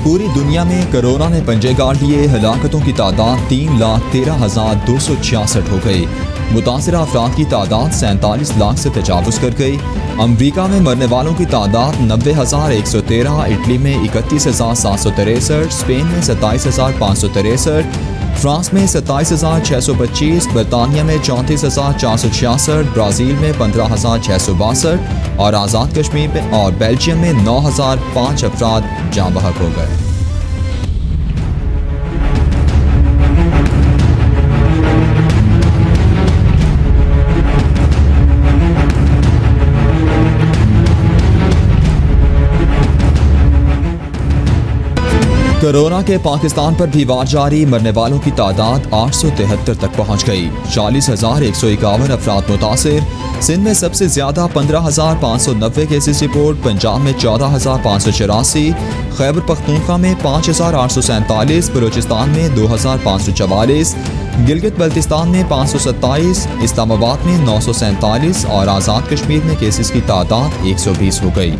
पूरी दुनिया में कोरोना ने पंजे गाड़ लिए। हलाकतों की तादाद 3,13,266 हो गई। मुतासरा अफराद की तादाद 47 लाख से तजावुज़ कर गई। अमरीका में मरने वालों की तादाद 90,113, इटली में 31,763, स्पेन में 27,563, फ्रांस में 27,625, बरतानिया में 34,466, ब्राज़ील में 15,662 और आज़ाद कश्मीर में और बेल्जियम में 9,005 अफराद जाँ बहक हो गए। कोरोना के पाकिस्तान पर भी वार जारी। मरने वालों की तादाद 873 तक पहुंच गई। 40,151 अफराद मुतासिर। सिंध में सबसे ज्यादा 15,590 केसेस रिपोर्ट। पंजाब में 14,584, खैबर पख्तूनख्वा में 5,847, बलूचिस्तान में 2,544, गिलगित बल्तिस्तान में 527, इस्लामाबाद में 947 और आज़ाद कश्मीर में केसेस की तादाद 120 हो गई।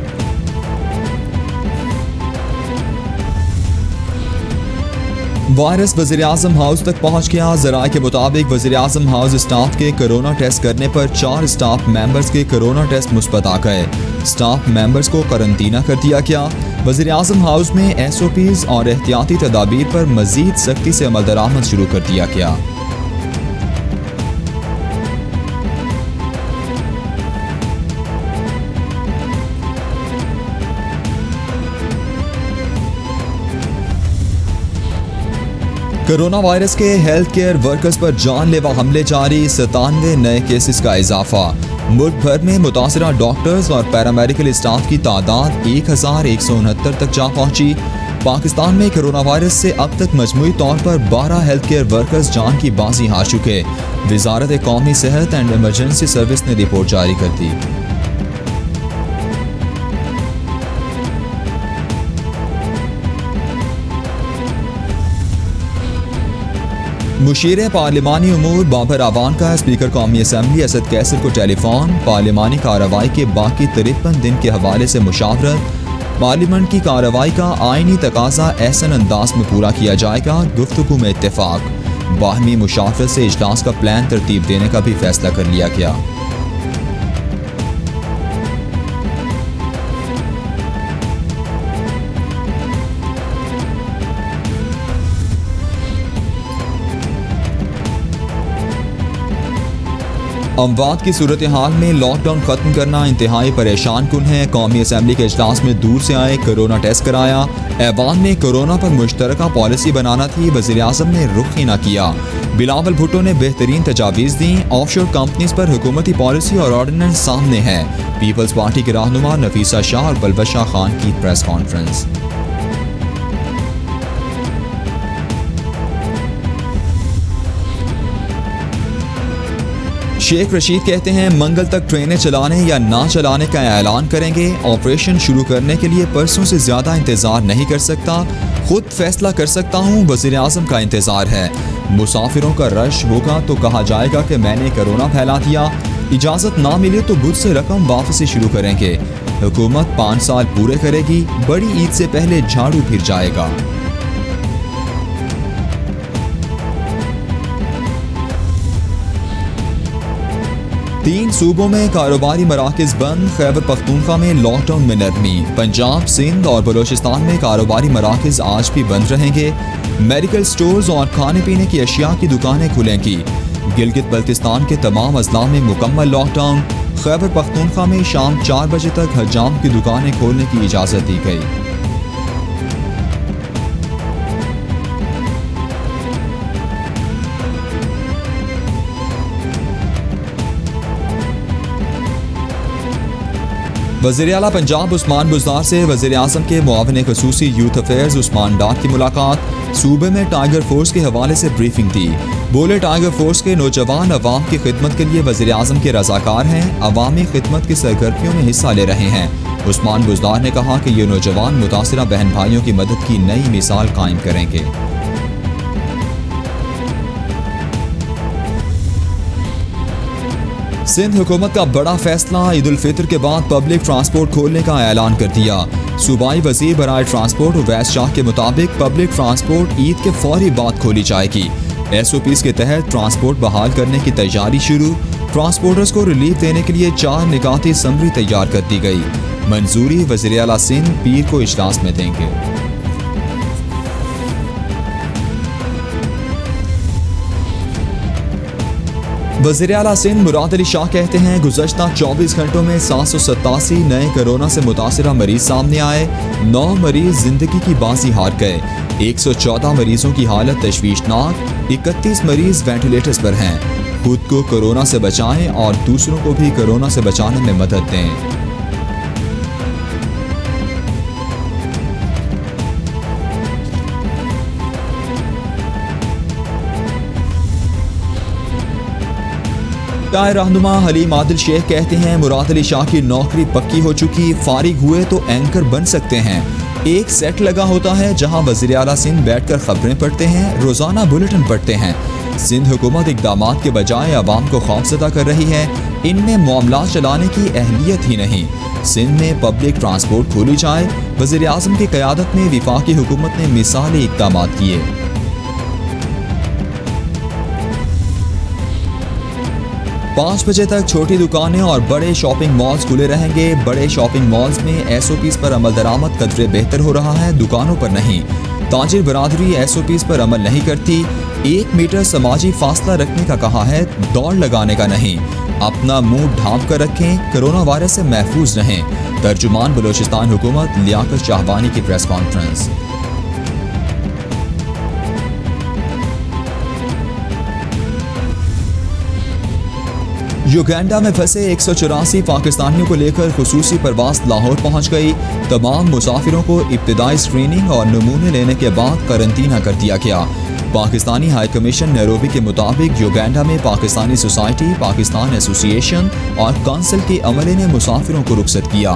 वायरस वज़ीर-ए-आज़म हाउस तक पहुंच गया। ज़राए के मुताबिक वज़ीर-ए-आज़म हाउस स्टाफ के कोरोना टेस्ट करने पर 4 स्टाफ मेंबर्स के कोरोना टेस्ट मुस्बत आ गए। स्टाफ मेंबर्स को करंतना कर दिया गया। वज़ीर-ए-आज़म हाउस में SOPs और एहतियाती तदाबीर पर मज़ीद सख्ती से अमल दरामद शुरू कर दिया गया। कोरोना वायरस के हेल्थ केयर वर्कर्स पर जानलेवा हमले जारी। 97 नए केसेस का इजाफा। मुल्क भर में मुतासरा डॉक्टर्स और पैरामेडिकल स्टाफ की तादाद 1,169 तक जा पहुंची। पाकिस्तान में कोरोना वायरस से अब तक मजमूई तौर पर 12 हेल्थ केयर वर्कर्स जान की बाजी हार चुके। वजारत कौमी सेहत एंड इमरजेंसी सर्विस ने रिपोर्ट जारी कर दी। मुशीर पार्लिमानी उमूर बाबर आवान का स्पीकर कौमी असम्बली असद कैसर को टेलीफोन। पार्लिमानी कार्रवाई के बाकी 53 दिन के हवाले से मुशावरत। पार्लियामेंट की कार्रवाई का आईनी तकाजा ऐसा अंदाज में पूरा किया जाएगा। गुफ्तगू में इत्तेफाक। बाहमी मुशावरत से इजलास का प्लान तरतीब देने का भी फैसला कर लिया गया। अमवात की सूरत हाल में लॉकडाउन खत्म करना इंतहाई परेशान कुन है। कौमी असम्बली के इजलास में दूर से आए कोरोना टेस्ट कराया। ऐवान में कोरोना पर मुश्तरका पॉलिसी बनाना थी, वज़ीर-ए-आज़म ने रुख ही न किया। बिलावल भुट्टो ने बेहतरीन तजावीज़ दी। ऑफशोर कंपनीज पर हुकूमती पॉलिसी और ऑर्डिनेंस सामने है। पीपल्स पार्टी के रहनुमा नफीसा शाह और बलबशा खान की प्रेस कॉन्फ्रेंस। शेख रशीद कहते हैं मंगल तक ट्रेनें चलाने या ना चलाने का ऐलान करेंगे। ऑपरेशन शुरू करने के लिए परसों से ज्यादा इंतजार नहीं कर सकता, खुद फैसला कर सकता हूँ। वज़ीर-ए-आज़म का इंतजार है। मुसाफिरों का रश होगा तो कहा जाएगा कि मैंने कोरोना फैला दिया। इजाजत ना मिले तो बुध से रकम वापसी शुरू करेंगे। हुकूमत 5 साल पूरे करेगी। बड़ी ईद से पहले झाड़ू फिर जाएगा। तीन सूबों में कारोबारी मराकज बंद। खैबर पख्तूनख्वा में लॉकडाउन में नरमी। पंजाब, सिंध और बलूचिस्तान में कारोबारी मराकज आज भी बंद रहेंगे। मेडिकल स्टोर्स और खाने पीने की अशिया की दुकानें खुलेंगी। गिलगित बल्तिस्तान के तमाम अजला में मुकम्मल लॉकडाउन। खैबर पख्तूनख्वा में शाम 4 बजे तक हजाम की दुकानें खोलने की इजाज़त दी गई। वज़ीर-ए-आला पंजाब उस्मान बुज़दार से वज़ीर-ए-आज़म के मुआविन ख़ुसूसी यूथ अफेयर्स उस्मान डार की मुलाकात। सूबे में टाइगर फोर्स के हवाले से ब्रीफिंग दी। बोले टाइगर फोर्स के नौजवान अवाम की खिदमत के लिए वज़ीर-ए-आज़म के रज़ाकार हैं, अवामी खिदमत की सरगर्मियों में हिस्सा ले रहे हैं। उस्मान बुज़दार ने कहा कि ये नौजवान मुतासिरा बहन भाइयों की मदद की नई मिसाल कायम करेंगे। सिंध हुकूमत का बड़ा फैसला, ईद उल फितर के बाद पब्लिक ट्रांसपोर्ट खोलने का ऐलान कर दिया। सूबाई वजीर बराए ट्रांसपोर्ट उवैस शाह के मुताबिक पब्लिक ट्रांसपोर्ट ईद के फौरी बाद खोली जाएगी। SOPs के तहत ट्रांसपोर्ट बहाल करने की तैयारी शुरू। ट्रांसपोर्टर्स को रिलीफ देने के लिए 4 निकाती समरी तैयार कर दी गई। मंजूरी वज़ीर आला सिंध पीर को इजलास में देंगे। वज़ीर आला सिंध मुराद अली शाह कहते हैं, गुज़श्ता 24 घंटों में 787 नए कोरोना से मुतासिरा मरीज सामने आए। 9 मरीज जिंदगी की बाजी हार गए। 114 मरीजों की हालत तशवीशनाक। 31 मरीज वेंटिलेटर्स पर हैं। खुद को कोरोना से बचाएं और दूसरों को भी कोरोना से बचाने में मदद दें। रहनुमा हलीम आदिल शेख कहते हैं, मुराद अली शाह की नौकरी पक्की हो चुकी, फारिग हुए तो एंकर बन सकते हैं। एक सेट लगा होता है जहां वज़ीर आला सिंध बैठकर खबरें पढ़ते हैं, रोजाना बुलेटिन पढ़ते हैं। सिंध हुकूमत इक़दामात के बजाय अवाम को खौफज़दा कर रही है। इनमें मामला चलाने की अहलियत ही नहीं। सिंध में पब्लिक ट्रांसपोर्ट खोली जाए। वज़ीर आज़म की क़यादत में वफाकी हुकूमत ने मिसाली इक़दामात किए। 5 बजे तक छोटी दुकानें और बड़े शॉपिंग मॉल्स खुले रहेंगे। बड़े शॉपिंग मॉल्स में SOPs पर अमल दरामद कदरे बेहतर हो रहा है, दुकानों पर नहीं। ताजिर बरादरी SOPs पर अमल नहीं करती। 1 मीटर समाजी फासला रखने का कहा है, दौड़ लगाने का नहीं। अपना मुंह ढांप कर रखें, कोरोना वायरस से महफूज रहें। तर्जुमान बलोचिस्तान हुकूमत लियाकत शाहबानी की प्रेस कॉन्फ्रेंस। युगांडा में फंसे 184 पाकिस्तानियों को लेकर खुसूसी परवाज़ लाहौर पहुंच गई। तमाम मुसाफिरों को इब्तिदाई स्क्रीनिंग और नमूने लेने के बाद करंतना कर दिया गया। पाकिस्तानी हाई कमीशन नैरोबी के मुताबिक युगांडा में पाकिस्तानी सोसाइटी, पाकिस्तान एसोसिएशन और काउंसिल के अमले ने मुसाफिरों को रुखसत किया।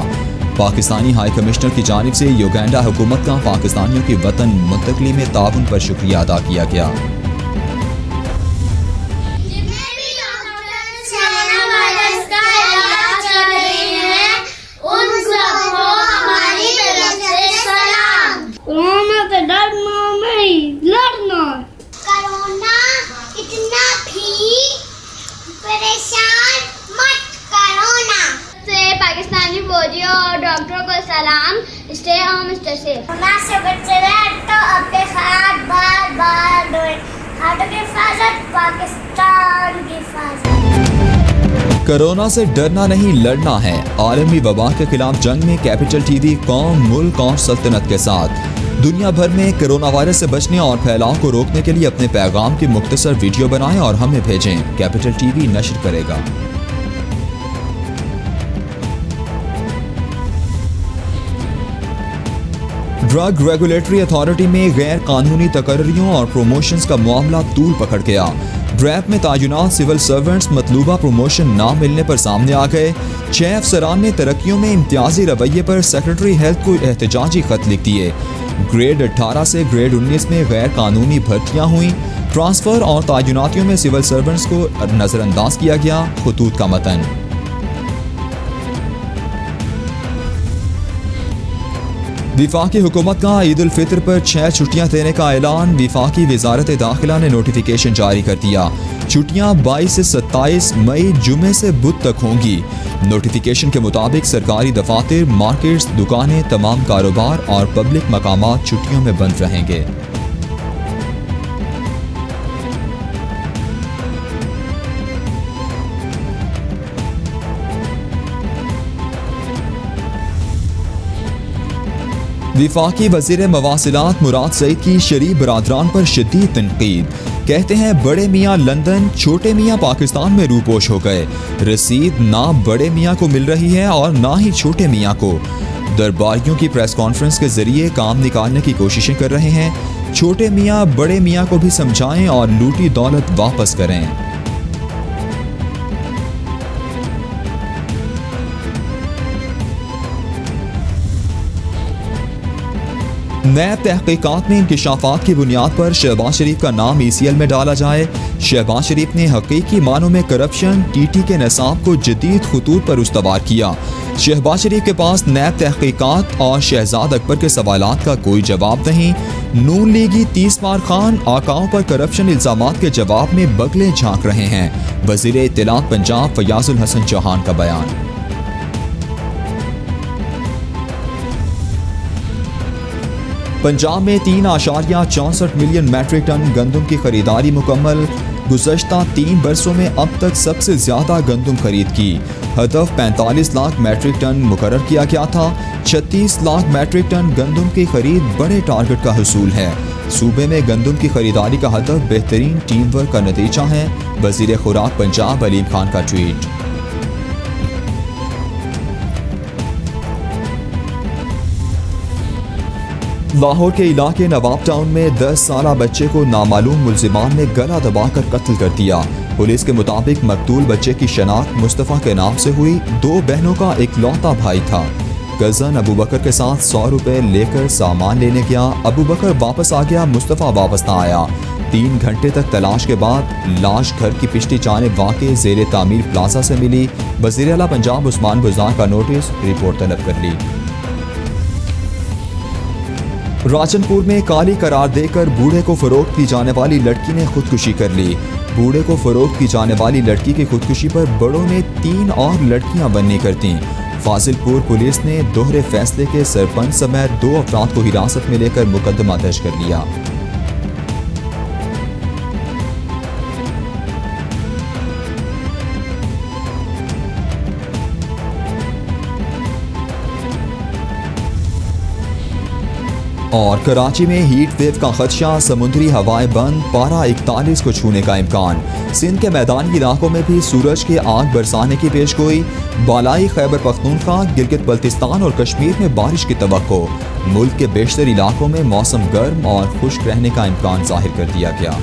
पाकिस्तानी हाई कमिश्नर की जानिब से युगांडा हुकूमत का पाकिस्तानियों की वतन मुंतकली में ताउन पर शुक्रिया अदा किया गया। पाकिस्तानी फौजियों और डॉक्टरों को सलाम। Stay home stay safe. Corona से बचे रहें तो अपने हाथ बार बार धोएं। हाथों की हिफाजत पाकिस्तान की हिफाजत। कोरोना से डरना नहीं, लड़ना है। आलमी वबा के खिलाफ जंग में कैपिटल TV कौम, मुल्क और सल्तनत के साथ। दुनिया भर में कोरोना वायरस से बचने और फैलाव को रोकने के लिए अपने पैगाम की मुख्तसर वीडियो बनाएं और हमें भेजें। कैपिटल TV नशर करेगा। ड्रग रेगुलेटरी अथॉरिटी में गैर कानूनी तकर्रियों और प्रमोशंस का मामला तूल पकड़ गया। ड्रैप में तायुनात सिविल सर्वेंट्स मतलूबा प्रमोशन ना मिलने पर सामने आ गए। 6 अफसरान ने तरक्कियों में इम्तियाजी रवैये पर सेक्रेटरी हेल्थ को एहतजाजी खत लिख दिए। ग्रेड 18 से ग्रेड 19 में गैर कानूनी भर्तियां हुई। ट्रांसफर और तायुनातियों में सिविल सर्वेंट्स को नजरअंदाज किया गया। खतूत का मतन। विफाकी हुकूमत का ईद उल फितर पर 6 छुट्टियां देने का ऐलान। विफाकी वजारत दाखिला ने नोटिफिकेशन जारी कर दिया। छुट्टियां 22 से 27 मई जुमे से बुध तक होंगी। नोटिफिकेशन के मुताबिक सरकारी दफातर, मार्केट्स, दुकानें, तमाम कारोबार और पब्लिक मकामात छुट्टियों में बंद रहेंगे। विफाकी वज़ीर मवासिलात मुराद सईद की शरीफ बरादरान पर शदीद तनकीद। कहते हैं, बड़े मियाँ लंदन, छोटे मियाँ पाकिस्तान में रूपोश हो गए। रसीद ना बड़े मियाँ को मिल रही है और ना ही छोटे मियाँ को। दरबारियों की प्रेस कॉन्फ्रेंस के जरिए काम निकालने की कोशिशें कर रहे हैं। छोटे मियाँ बड़े मियाँ को भी समझाएं और लूटी दौलत वापस करें। नैब तहकीकात में इंकिशाफात की बुनियाद पर शहबाज शरीफ का नाम ECL में डाला जाए। शहबाज शरीफ ने हकीकी मानों में करप्शन TT के निसाब को जदीद खतूत पर उस्तवार किया। शहबाज शरीफ के पास नैब तहकीकात और शहजाद अकबर के सवालात का कोई जवाब नहीं। नून लीगी 30 बार खान आकाओं पर करप्शन इल्जामात के जवाब में बगले झांक रहे हैं। वज़ीर इत्तलात पंजाब फयाजुल हसन चौहान का बयान। पंजाब में 3.64 मिलियन मैट्रिक टन गंदम की खरीदारी मुकम्मल। गुज़श्ता 3 बरसों में अब तक सबसे ज़्यादा गंदम खरीद की। हदफ 45 लाख मैट्रिक टन मुकर्रर किया गया था। 36 लाख मैट्रिक टन गंदम की खरीद बड़े टारगेट का हसूल है। सूबे में गंदम की खरीदारी का हदफ बेहतरीन टीम वर्क का नतीजा है। वज़ीर खुराक पंजाब अलीम खान का ट्वीट। लाहौर के इलाके नवाब टाउन में 10 साला बच्चे को नामालूम मुल्जिमान ने गला दबाकर कत्ल कर दिया। पुलिस के मुताबिक मकतूल बच्चे की शनाख्त मुस्तफ़ा के नाम से हुई। 2 बहनों का इकलौता भाई था। कज़न अबू बकर के साथ 100 रुपए लेकर सामान लेने गया। अबू बकर वापस आ गया, मुस्तफ़ा वापस ना आया। 3 घंटे तक तलाश के बाद लाश घर की पिछली जानिब वाक़े ज़ेरे तामीर प्लाजा से मिली। वज़ीर आला पंजाब उस्मान बुज़दार का नोटिस, रिपोर्ट तलब कर ली। राजनपुर में काली करार देकर बूढ़े को फरोख्त की जाने वाली लड़की ने खुदकुशी कर ली। बूढ़े को फरोख्त की जाने वाली लड़की की खुदकुशी पर बड़ों ने 3 और लड़कियां बननी कर दी। फाजिलपुर पुलिस ने दोहरे फैसले के सरपंच समेत 2 अफराद को हिरासत में लेकर मुकदमा दर्ज कर लिया। और कराची में हीट वेव का खदशा, समुद्री हवाएं बंद, पारा 41 को छूने का इम्कान। सिंध के मैदानी इलाकों में भी सूरज के आग बरसाने की पेशगोई। बालाई खैबर पख्तूनख्वा, गिलगित बल्तिस्तान और कश्मीर में बारिश की तवक्को। मुल्क के बेशतर इलाकों में मौसम गर्म और खुश्क रहने का इम्कान जाहिर कर दिया गया।